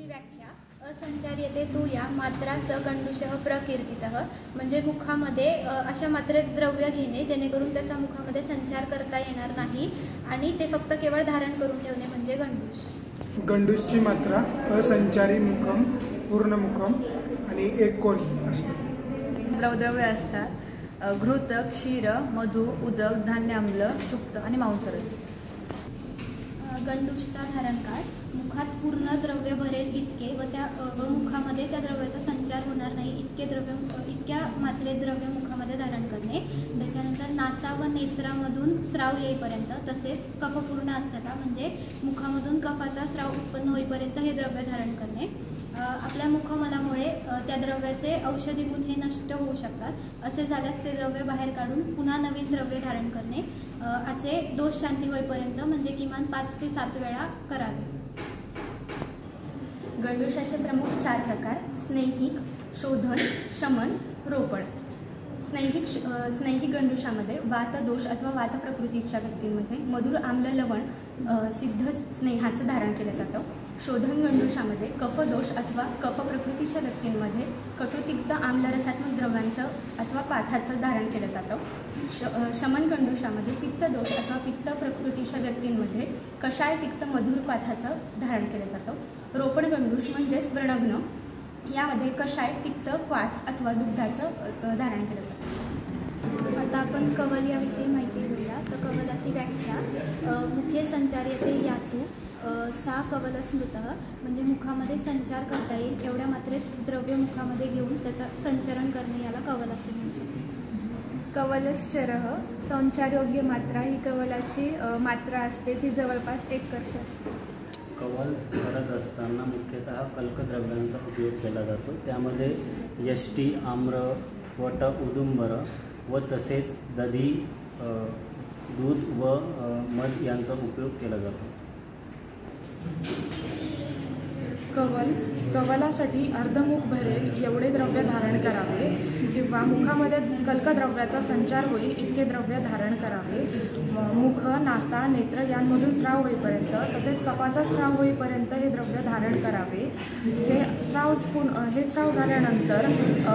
व्याख्या असंचार्यते तू या मात्रा स गंडूशः प्रकीर्तितः म्हणजे मुखामध्ये अशा मात्रेत द्रव्य घेणे जेणेकरून त्याचा मुखामध्ये संचार करता येणार नाही आणि ते फक्त केवळ धारण करून ठेवणे म्हणजे गंडूश। गंडूशची मात्रा असंचारी मुखम पूर्ण मुखम आणि एक कोण असते। द्रवद्रव्य असतात घृत क्षीर मधु उदक धान्याम्ल शुक्त आणि मांसरस। गंडूशचा धारणकाळ मुखात पूर्ण द्रव्य भरेल इतके व मुखामध्ये त्या द्रव्याचा संचार होणार नाही इतक्या मात्रेत द्रव्य मुखामध्ये धारण करणे। त्याच्यानंतर नासा व नेत्रामधून स्राव येईपर्यंत तसेच कफपूर्ण अस्यता म्हणजे मुखामधून कफाचा स्राव उत्पन्न होईपर्यंत हे द्रव्य धारण करणे। आपल्या मुखमलामुळे त्या द्रव्याचे औषधी गुण हे नष्ट होऊ शकतात, असे झाल्यास ते द्रव्य बाहेर काढून पुन्हा नवीन द्रव्य धारण करणे असे दोष शांती होईपर्यंत म्हणजे किमान 5 ते 7 वेळा करावे। गंडूशाचे प्रमुख 4 प्रकार स्नेहिक, शोधन, शमन, रोपण। स्नेहिक गंडूशामध्ये वातदोष अथवा वात प्रकृतीच्या व्यक्तींमध्ये मधुर आम्ल लवण सिद्ध स्नेहाचं धारण केलं जातं। शोधन गंडूशामध्ये कफदोष अथवा कफ प्रकृतीच्या व्यक्तींमध्ये कटुतिक्त आम्लरसात्मक द्रव्यांचं अथवा पाथाचं धारण केलं जातं। शमन गंडूशामध्ये पित्तदोष अथवा पित्त प्रकृतीच्या व्यक्तींमध्ये कषाय तिक्त मधुर पाथाचं धारण केलं जातं। रोपण गंडूश म्हणजेच व्रणघ्न यामध्ये कषाय तिक्त क्वाथ अथवा दुग्धाचं धारण केलं जातं। आता आपण कवल याविषयी माहिती घेऊया। तर कवलाची व्याख्या मुखे संचार्यते यातू सा कवल स्मृतः म्हणजे मुखामध्ये संचार करता येईल एवढ्या मात्रेत द्रव्य मुखामध्ये घेऊन त्याचा संचरण करणे याला कवल असे म्हणतात। कवलश्चरः संचारयोग्य मात्रा ही कवलाची मात्रा असते, ती जवळपास 1 कर्ष असते। कवल करत असताना मुख्यतः कल्कद्रव्यांचा उपयोग केला जातो, त्यामध्ये यष्टी, आम्र, वट, उदुंबर व तसेच दधी, दूध व मध यांचा उपयोग केला जातो। कवलासाठी अर्धमुख भरेल एवढे द्रव्य धारण करावे किंवा मुखामध्ये कल्कद्रव्याचा संचार होईल इतके द्रव्य धारण करावे। मुख, नासा, नेत्र यांमधून स्राव होईपर्यंत तसेच कफाचा स्राव होईपर्यंत हे द्रव्य धारण करावे। हे स्राव झाल्यानंतर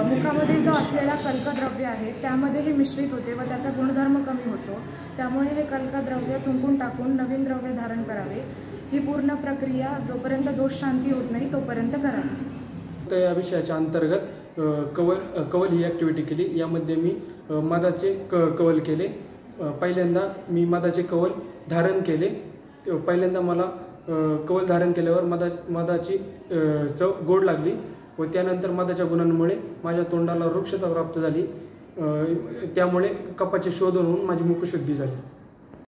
मुखामध्ये जो असलेला कल्कद्रव्य आहे त्यामध्ये हे मिश्रित होते व त्याचा गुणधर्म कमी होतो, त्यामुळे हे कल्कद्रव्य थुंकून टाकून नवीन द्रव्य धारण करावे। ही पूर्ण प्रक्रिया जोपर्यंत दोष शांती होत नाही तोपर्यंत करावी। तर या विषयाच्या अंतर्गत कवल ही ॲक्टिव्हिटी केली। यामध्ये मी मधाचे कवल केले। पहिल्यांदा मी मधाचे कवल धारण केले। पहिल्यांदा मला कवल धारण केल्यावर मधाची चव गोड लागली व त्यानंतर मधाच्या गुणांमुळे माझ्या तोंडाला वृक्षता प्राप्त झाली, त्यामुळे कफाचे शोधन होऊन माझी मुखशुद्धी झाली।